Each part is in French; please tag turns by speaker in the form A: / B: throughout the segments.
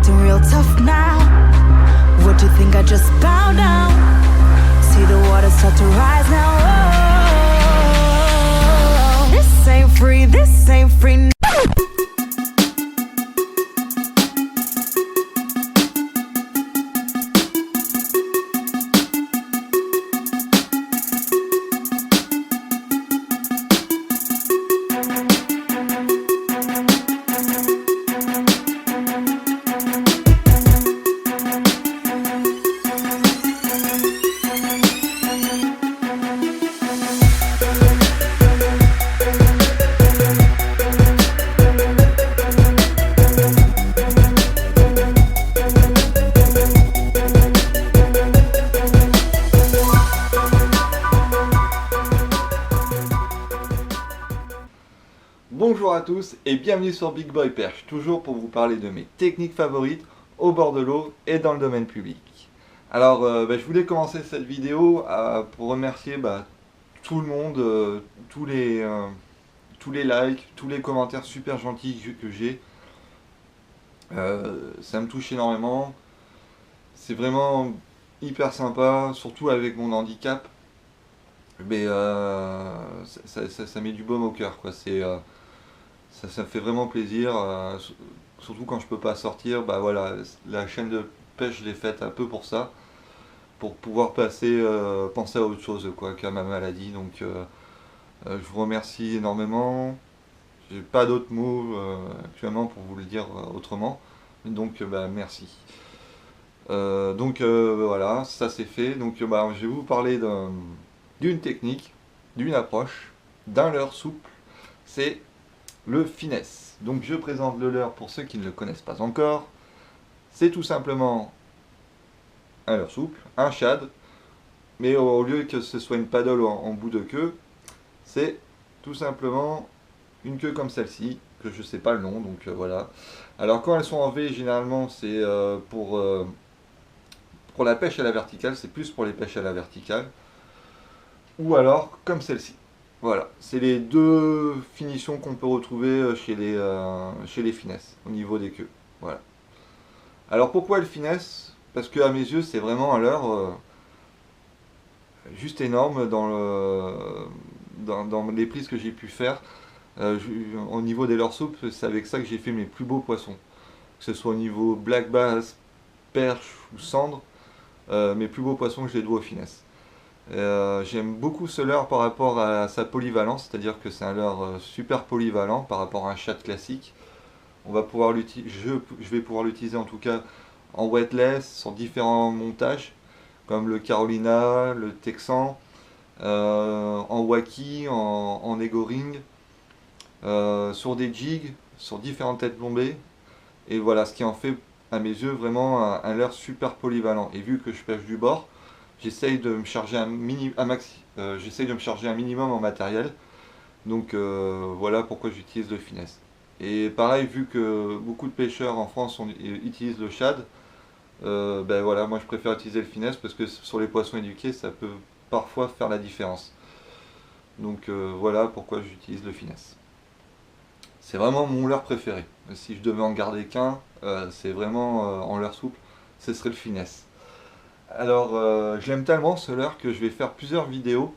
A: acting real tough now. What do you think, I just bow down? See the water start to rise now. Oh, this ain't free, this ain't free.
B: Bonjour à tous et bienvenue sur Big Boy Perche, toujours pour vous parler de mes techniques favorites au bord de l'eau et dans le domaine public. Alors je voulais commencer cette vidéo pour remercier tout le monde, tous les likes, tous les commentaires super gentils que j'ai. Ça me touche énormément, c'est vraiment hyper sympa, surtout avec mon handicap. Mais ça met du baume au cœur, quoi. Ça me fait vraiment plaisir, surtout quand je peux pas sortir. Voilà, la chaîne de pêche je l'ai faite un peu pour ça, pour pouvoir penser à autre chose qu'à ma maladie. Donc je vous remercie énormément. J'ai pas d'autres mots actuellement pour vous le dire autrement. Donc merci. Voilà, ça c'est fait. Donc je vais vous parler d'une technique, d'une approche, d'un leurre souple. C'est le finesse. Donc je présente le leurre pour ceux qui ne le connaissent pas encore. C'est tout simplement un leurre souple, un shad, mais au lieu que ce soit une paddle en bout de queue, c'est tout simplement une queue comme celle-ci, que je sais pas le nom, donc voilà. Alors quand elles sont en V, généralement c'est pour la pêche à la verticale, c'est plus pour les pêches à la verticale, ou alors comme celle-ci. Voilà, c'est les deux finitions qu'on peut retrouver chez les finesses, au niveau des queues. Voilà. Alors pourquoi le finesse? Parce que à mes yeux, c'est vraiment un leurre juste énorme dans les prises que j'ai pu faire. Au niveau des leurres souples, c'est avec ça que j'ai fait mes plus beaux poissons. Que ce soit au niveau black bass, perche ou cendre, mes plus beaux poissons, je les dois aux finesses. J'aime beaucoup ce leurre par rapport à sa polyvalence, c'est-à-dire que c'est un leurre super polyvalent par rapport à un shad classique. Je vais pouvoir l'utiliser en tout cas en wetless, sur différents montages, comme le Carolina, le Texan, en wacky, en ego ring, sur des jigs, sur différentes têtes plombées. Et voilà, ce qui en fait à mes yeux vraiment un leurre super polyvalent. Et vu que je pêche du bord, j'essaye de me charger j'essaye de me charger un minimum en matériel. Donc voilà pourquoi j'utilise le finesse. Et pareil, vu que beaucoup de pêcheurs en France utilisent le shad, voilà, moi je préfère utiliser le finesse parce que sur les poissons éduqués, ça peut parfois faire la différence. Donc voilà pourquoi j'utilise le finesse. C'est vraiment mon leurre préféré. Si je devais en garder qu'un, c'est vraiment en leurre souple, ce serait le finesse. Alors, je l'aime tellement ce leurre que je vais faire plusieurs vidéos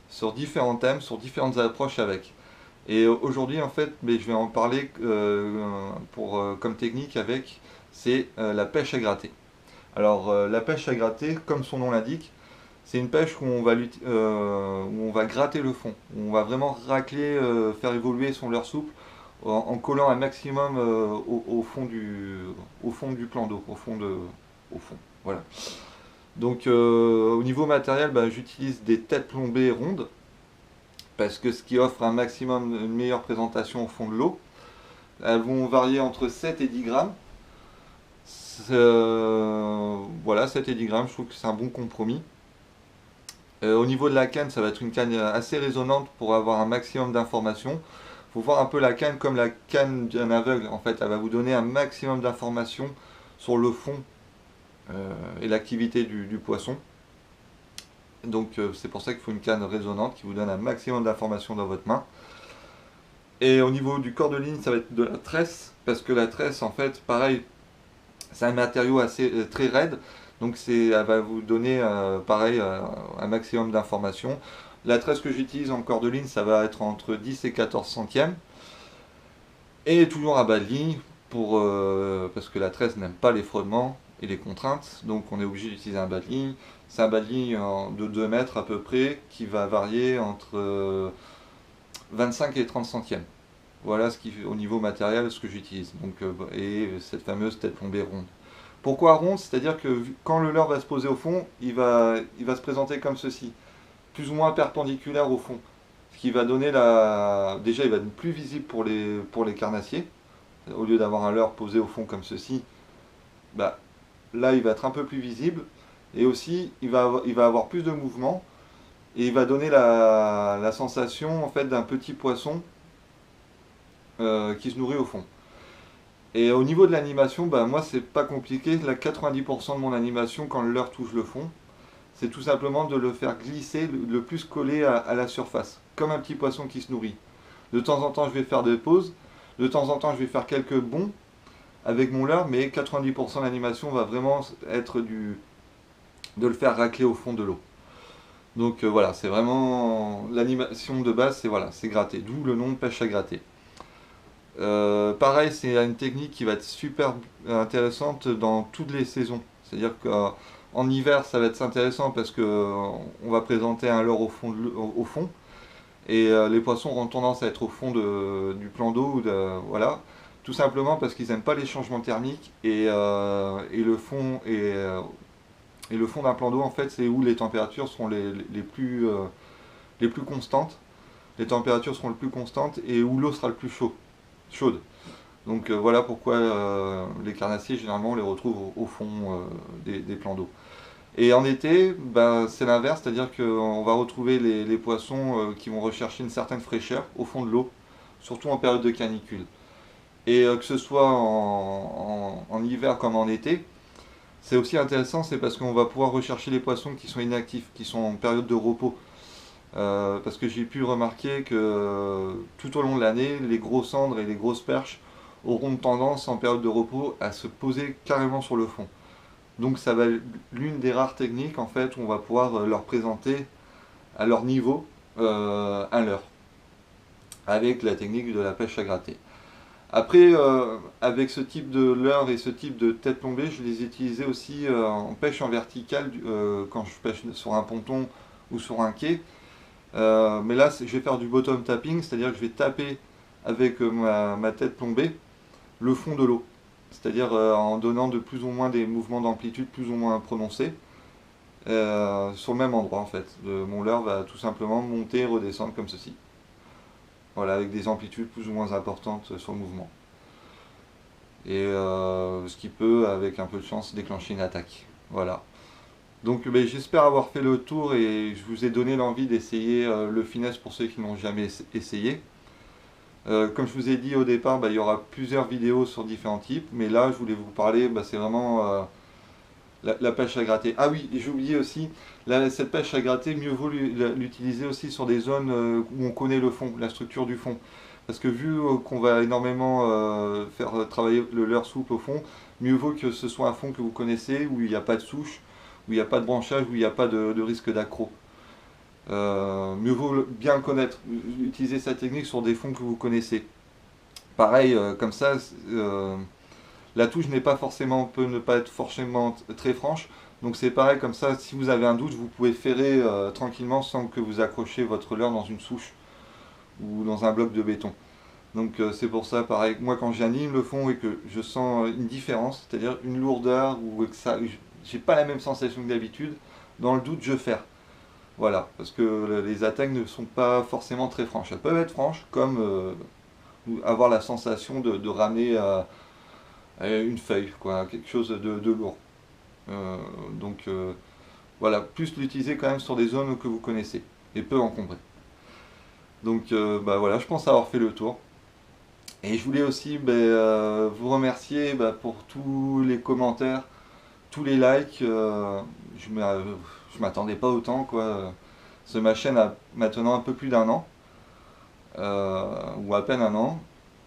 B: sur différents thèmes, sur différentes approches avec. Et aujourd'hui, en fait, je vais en parler comme technique avec, c'est la pêche à gratter. Alors, la pêche à gratter, comme son nom l'indique, c'est une pêche où on va gratter le fond, où on va vraiment racler, faire évoluer son leurre souple en collant un maximum au fond du plan d'eau, au fond, voilà. Donc au niveau matériel, j'utilise des têtes plombées rondes parce que ce qui offre un maximum, une meilleure présentation au fond de l'eau. Elles vont varier entre 7 et 10 grammes. Voilà, 7 et 10 grammes, je trouve que c'est un bon compromis. Au niveau de la canne, ça va être une canne assez résonante pour avoir un maximum d'informations. Il faut voir un peu la canne comme la canne d'un aveugle. En fait, elle va vous donner un maximum d'informations sur le fond et l'activité du poisson. Donc c'est pour ça qu'il faut une canne résonante qui vous donne un maximum d'informations dans votre main. Et au niveau du corps de ligne, ça va être de la tresse, parce que la tresse, en fait, pareil, C'est un matériau assez très raide, donc elle va vous donner pareil un maximum d'informations. La tresse que j'utilise en cordeline, ça va être entre 10 et 14 centièmes. Et toujours à bas de ligne, parce que la tresse n'aime pas les frottements et les contraintes, donc on est obligé d'utiliser un bas de ligne. C'est un bas de ligne de 2 mètres à peu près, qui va varier entre 25 et 30 centièmes. Voilà au niveau matériel ce que j'utilise. Donc, et cette fameuse tête plombée ronde. Pourquoi ronde? C'est-à-dire que quand le leurre va se poser au fond, il va se présenter comme ceci, plus ou moins perpendiculaire au fond. Ce qui va donner déjà il va être plus visible pour les carnassiers. Au lieu d'avoir un leurre posé au fond comme ceci, bah, là il va être un peu plus visible. Et aussi il va avoir plus de mouvement. Et il va donner la sensation en fait d'un petit poisson qui se nourrit au fond. Et au niveau de l'animation, bah, moi c'est pas compliqué. Là, 90% de mon animation quand le leurre touche le fond, c'est tout simplement de le faire glisser le plus collé à la surface, comme un petit poisson qui se nourrit. De temps en temps je vais faire des pauses, de temps en temps je vais faire quelques bonds avec mon leurre, mais 90% de l'animation va vraiment être de le faire racler au fond de l'eau. Donc voilà, c'est vraiment l'animation de base, c'est gratter, d'où le nom de pêche à gratter. Pareil, c'est une technique qui va être super intéressante dans toutes les saisons. C'est-à-dire qu'en hiver, ça va être intéressant parce que on va présenter un leurre au fond et les poissons auront tendance à être au fond du plan d'eau, voilà, tout simplement parce qu'ils n'aiment pas les changements thermiques et le fond d'un plan d'eau, en fait, c'est où les températures seront les plus constantes. Les températures seront les plus constantes et où l'eau sera le plus chaude. Donc voilà pourquoi les carnassiers, généralement, on les retrouve au fond des plans d'eau. Et en été, ben, c'est l'inverse, c'est-à-dire qu'on va retrouver les poissons qui vont rechercher une certaine fraîcheur au fond de l'eau, surtout en période de canicule. Et que ce soit en hiver comme en été, c'est aussi intéressant, c'est parce qu'on va pouvoir rechercher les poissons qui sont inactifs, qui sont en période de repos. Parce que j'ai pu remarquer que tout au long de l'année, les gros cendres et les grosses perches auront tendance en période de repos à se poser carrément sur le fond. Donc ça va être l'une des rares techniques en fait où on va pouvoir leur présenter à leur niveau un leurre, avec la technique de la pêche à gratter. Après, avec ce type de leurre et ce type de tête plombée, je les utilisais aussi en pêche en verticale quand je pêche sur un ponton ou sur un quai. Mais là, je vais faire du bottom tapping, c'est-à-dire que je vais taper avec ma tête plombée le fond de l'eau. C'est-à-dire en donnant de plus ou moins des mouvements d'amplitude plus ou moins prononcés sur le même endroit en fait. Mon leurre va tout simplement monter et redescendre comme ceci. Voilà, avec des amplitudes plus ou moins importantes sur le mouvement. Et ce qui peut, avec un peu de chance, déclencher une attaque. Voilà. Donc j'espère avoir fait le tour et je vous ai donné l'envie d'essayer le finesse pour ceux qui n'ont jamais essayé. Comme je vous ai dit au départ, il y aura plusieurs vidéos sur différents types, mais là je voulais vous parler, c'est vraiment la pêche à gratter. Ah oui, j'ai oublié aussi, cette pêche à gratter, mieux vaut l'utiliser aussi sur des zones où on connaît le fond, la structure du fond. Parce que vu qu'on va énormément faire travailler le leurre souple au fond, mieux vaut que ce soit un fond que vous connaissez, où il n'y a pas de souche, où il n'y a pas de branchage, où il n'y a pas de risque d'accro. Mieux vaut bien le connaître, utiliser sa technique sur des fonds que vous connaissez. Pareil, comme ça, la touche peut ne pas être forcément très franche. Donc c'est pareil, comme ça, si vous avez un doute, vous pouvez ferrer tranquillement sans que vous accrochiez votre leurre dans une souche ou dans un bloc de béton. Donc c'est pour ça, pareil, moi quand j'anime le fond et que je sens une différence, c'est-à-dire une lourdeur ou que ça, j'ai pas la même sensation que d'habitude, dans le doute je ferre. Voilà, parce que les attaques ne sont pas forcément très franches. Elles peuvent être franches, comme avoir la sensation de ramener une feuille, quoi, quelque chose de lourd. Donc voilà, plus l'utiliser quand même sur des zones que vous connaissez et peu encombrées. Donc voilà, je pense avoir fait le tour. Et je voulais aussi vous remercier pour tous les commentaires, tous les likes. Je m'attendais pas autant, quoi. Ma chaîne a maintenant un peu plus d'un an, ou à peine un an.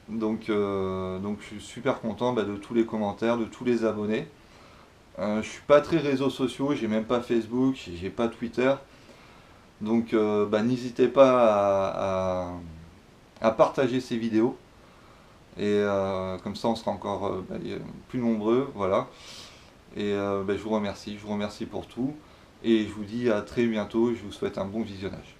B: Donc je suis super content de tous les commentaires, de tous les abonnés. Je suis pas très réseaux sociaux, j'ai même pas Facebook, j'ai pas Twitter. Donc n'hésitez pas à partager ces vidéos. Et comme ça on sera encore plus nombreux. Voilà. Et je vous remercie pour tout. Et je vous dis à très bientôt, je vous souhaite un bon visionnage.